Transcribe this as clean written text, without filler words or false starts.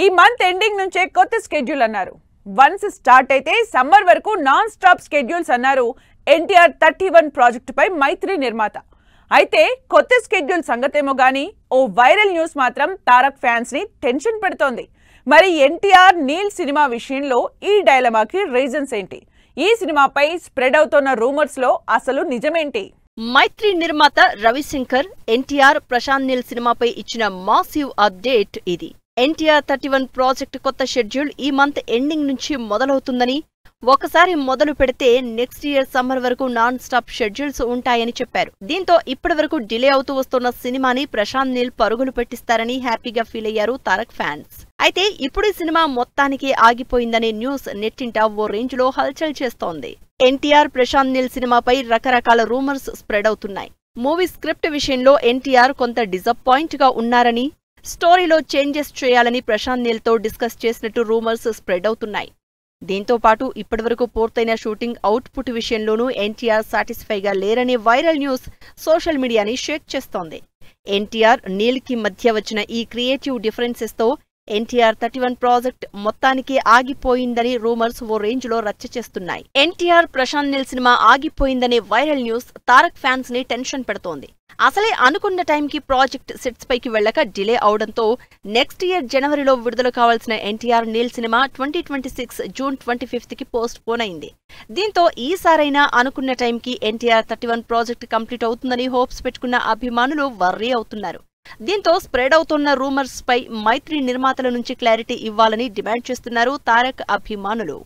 ఈ month ending నుంచే కొత్త స్కెడ్యూల్ అన్నారు. వన్స్ స్టార్ట్ అయితే సమ్మర్ వరకు నాన్ స్టాప్ స్కెడ్యూల్స్ అన్నారు ఎన్టీఆర్ 31 ప్రాజెక్టుపై మైత్రి నిర్మాత. అయితే కొత్త స్కెడ్యూల్ సంగతేమో గానీ ఓ వైరల్ న్యూస్ మాత్రం తారక్ ఫ్యాన్స్ ని టెన్షన్ పెడుతోంది. మరి ఎన్టీఆర్ నీల్ సినిమా విషయంలో ఈ డైలమాకి రీజన్స్ ఏంటి? ఈ సినిమాపై స్ప్రెడ్ అవుతున్న రూమర్స్ లో అసలు నిజమేంటి? మైత్రి నిర్మాత రవిశంకర్ ఎన్టీఆర్ ప్రశాంత్ నీల్ సినిమాపై ఇచ్చిన మాసివ్ అప్డేట్ ఇది. ఎన్టీఆర్ 31 ప్రాజెక్ట్ కొత్త షెడ్యూల్ ఈ మంత్ ఎండింగ్ నుంచి మొదలవుతుందని, ఒకసారి మొదలు పెడితే నెక్స్ట్ ఇయర్ సమ్మర్ వరకు నాన్ స్టాప్ షెడ్యూల్స్ ఉంటాయని చెప్పారు. దీంతో ఇప్పటి వరకు డిలే అవుతూ వస్తున్న సినిమాని ప్రశాంత్ నీల్ పరుగులు పెట్టిస్తారని హ్యాపీగా ఫీల్ అయ్యారు తారక్ ఫ్యాన్స్. అయితే ఇప్పుడు ఈ సినిమా మొత్తానికి ఆగిపోయిందనే న్యూస్ నెట్టింట ఓ రేంజ్ లో హల్చల్ చేస్తోంది. ఎన్టీఆర్ ప్రశాంత్ నీల్ సినిమాపై రకరకాల రూమర్స్ స్ప్రెడ్ అవుతున్నాయి. మూవీ స్క్రిప్ట్ విషయంలో ఎన్టీఆర్ కొంత డిసప్పాయింట్ గా ఉన్నారని, స్టోరీలో చేంజెస్ చేయాలని ప్రశాంత్ నీల్ తో డిస్కస్ చేసినట్టు రూమర్స్ స్ప్రెడ్ అవుతున్నాయి. దీంతో పాటు ఇప్పటివరకు పూర్తయిన షూటింగ్ అవుట్పుట్ విషయంలోనూ ఎన్టీఆర్ సాటిస్ఫైగా లేరనే వైరల్ న్యూస్ సోషల్ మీడియాని షేక్ చేస్తోంది. ఎన్టీఆర్ నీల్ కి మధ్య వచ్చిన ఈ క్రియేటివ్ డిఫరెన్సెస్ తో ఎన్టీఆర్ 31 ప్రాజెక్ట్ మొత్తానికి ఆగిపోయిందని రూమర్స్ ఓ రేంజ్ లో రచ్చ చేస్తున్నాయి. ఎన్టీఆర్ ప్రశాంత్ నీల్ సినిమా ఆగిపోయిందనే వైరల్ న్యూస్ తారక్ ఫ్యాన్స్ ని టెన్షన్ పెడుతోంది. అసలే అనుకున్న టైంకి ప్రాజెక్ట్ సెట్స్ పైకి వెళ్లక డిలే అవడంతో నెక్స్ట్ ఇయర్ జనవరిలో విడుదల కావాల్సిన ఎన్టీఆర్ నీల్ సినిమా 2026 జూన్ 25 కి పోస్ట్ పోన్ అయింది. దీంతో ఈసారైనా అనుకున్న టైంకి ఎన్టీఆర్ 31 ప్రాజెక్ట్ కంప్లీట్ అవుతుందని హోప్స్ పెట్టుకున్న అభిమానులు వర్రీ అవుతున్నారు. దీంతో స్ప్రెడ్ అవుతున్న రూమర్స్ పై మైత్రి నిర్మాతల నుంచి క్లారిటీ ఇవ్వాలని డిమాండ్ చేస్తున్నారు తారక్ అభిమానులు.